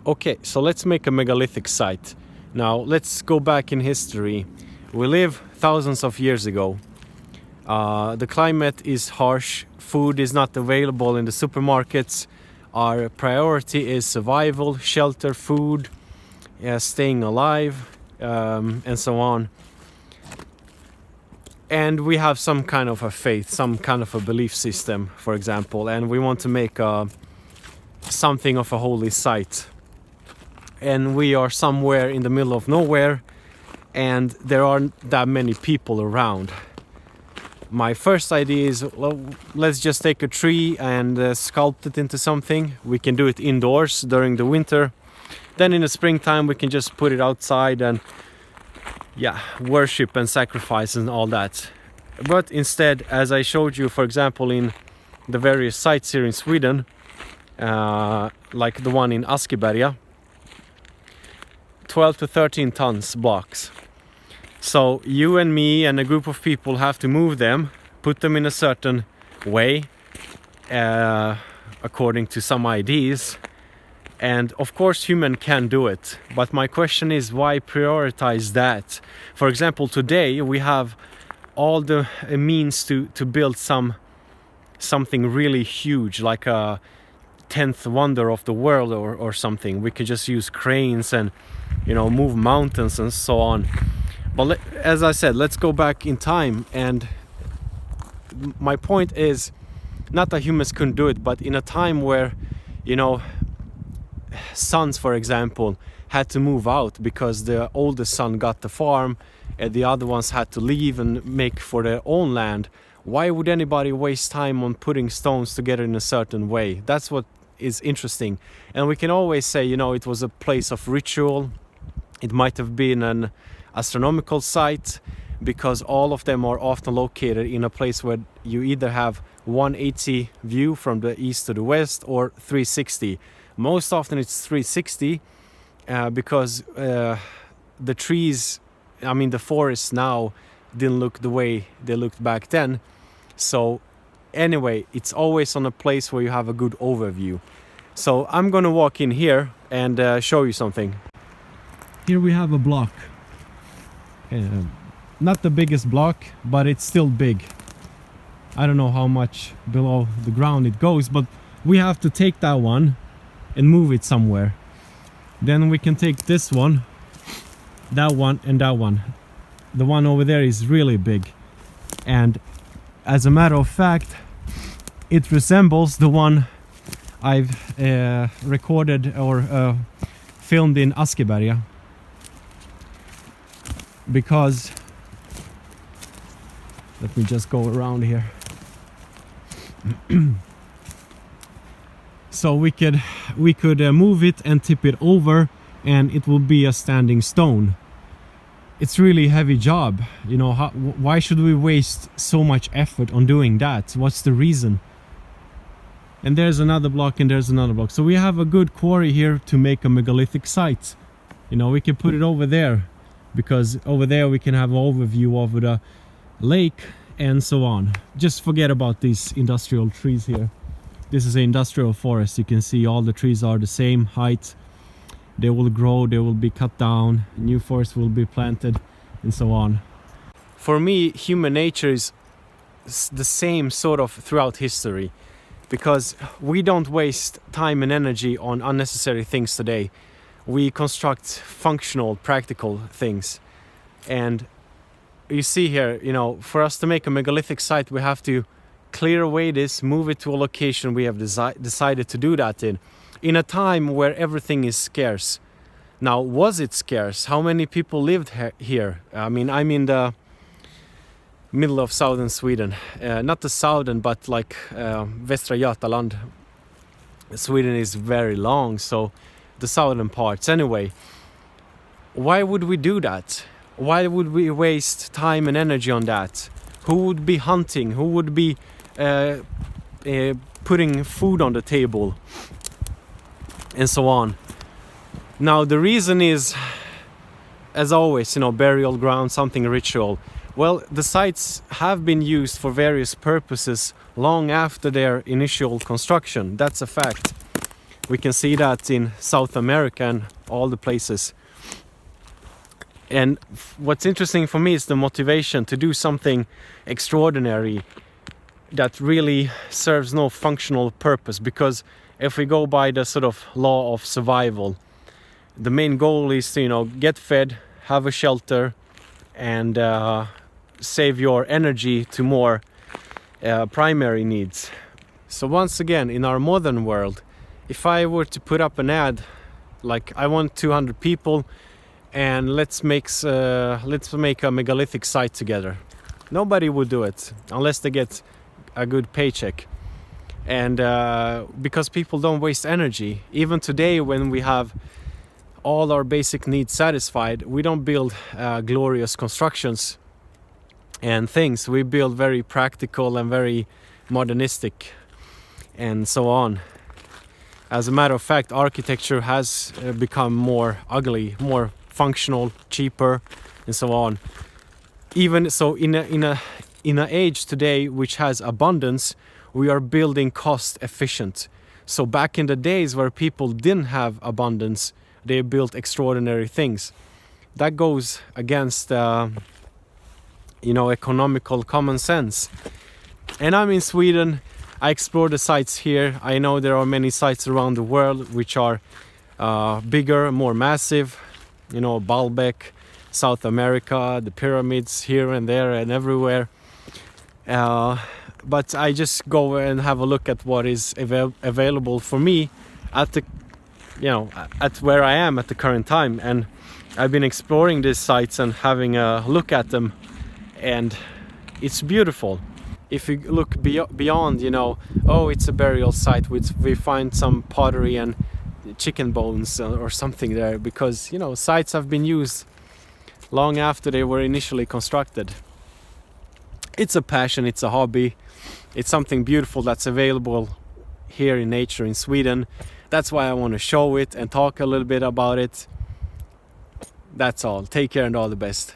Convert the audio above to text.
Okay, so let's make a megalithic site. Now let's go back in history. We live thousands of years ago. The climate is harsh, food is not available in the supermarkets. Our priority is survival, shelter, food, staying alive, and so on. And we have some kind of a faith, some kind of a belief system, for example, and we want to make something of a holy site. And we are somewhere in the middle of nowhere, and there aren't that many people around. My first idea is, well, let's just take a tree and sculpt it into something. We can do it indoors during the winter. Then in the springtime we can just put it outside and worship and sacrifice and all that. But instead, as I showed you, for example, in the various sites here in Sweden, like the one in Askiberga, 12 to 13 tons blocks. So you and me and a group of people have to move them, put them in a certain way, according to some ideas. And of course human can do it, but my question is, why prioritize that? For example, today we have all the means to build something really huge, like a 10th wonder of the world or something. We could just use cranes and, you know, move mountains and so on. But as I said, let's go back in time, and my point is not that humans couldn't do it, but in a time where, you know, sons, for example, had to move out because the oldest son got the farm and the other ones had to leave and make for their own land. Why would anybody waste time on putting stones together in a certain way? That's what is interesting. And we can always say, you know, it was a place of ritual. It might have been an astronomical site, because all of them are often located in a place where you either have 180 view from the east to the west or 360. Most often it's 360 because the trees, I mean the forests now, didn't look the way they looked back then. So anyway, it's always on a place where you have a good overview. So I'm gonna walk in here and show you something. Here we have a block. Not the biggest block, but it's still big. I don't know how much below the ground it goes, but we have to take that one and move it somewhere. Then we can take this one, that one, and that one. The one over there is really big, and as a matter of fact, it resembles the one I've recorded or filmed in Askiberga, because let me just go around here. So we could move it and tip it over, and it will be a standing stone. It's really a heavy job, you know. Why should we waste so much effort on doing that? What's the reason? And there's another block, and there's another block. So we have a good quarry here to make a megalithic site. You know, we can put it over there, because over there we can have an overview over the lake and so on. Just forget about these industrial trees here. This is an industrial forest. You can see all the trees are the same height. They will grow, they will be cut down, new forests will be planted, and so on. For me, human nature is the same sort of throughout history, because we don't waste time and energy on unnecessary things today. We construct functional, practical things. And you see here, you know, for us to make a megalithic site, we have to clear away this, move it to a location we have decided to do that in a time where everything is scarce. Now, was it scarce? How many people lived here? I mean, I'm in the middle of southern Sweden. Not the southern, but like Västra Götaland. Sweden is very long, so the southern parts. Anyway, why would we do that? Why would we waste time and energy on that? Who would be hunting? Who would be putting food on the table? And so on. Now the reason is, as always, you know, burial ground, something ritual. Well, the sites have been used for various purposes long after their initial construction. That's a fact. We can see that in South America and all the places. And what's interesting for me is the motivation to do something extraordinary that really serves no functional purpose. Because if we go by the sort of law of survival, the main goal is to, you know, get fed, have a shelter, and save your energy to more primary needs. So once again, in our modern world, if I were to put up an ad like, I want 200 people and let's make a megalithic site together, nobody would do it unless they get a good paycheck. And because people don't waste energy. Even today, when we have all our basic needs satisfied, we don't build glorious constructions and things. We build very practical and very modernistic and so on. As a matter of fact, architecture has become more ugly, more functional, cheaper, and so on. Even so, in a age today which has abundance, we are building cost efficient. So back in the days where people didn't have abundance, they built extraordinary things. That goes against economical common sense. And I'm in Sweden. I explore the sites here. I know there are many sites around the world which are bigger, more massive. You know, Baalbek, South America, the pyramids here and there and everywhere. But I just go and have a look at what is available for me at where I am at the current time. And I've been exploring these sites and having a look at them, and it's beautiful. If you look beyond, it's a burial site, we find some pottery and chicken bones or something there, because sites have been used long after they were initially constructed. It's a passion, it's a hobby, it's something beautiful that's available here in nature in Sweden. That's why I want to show it and talk a little bit about it. That's all. Take care and all the best.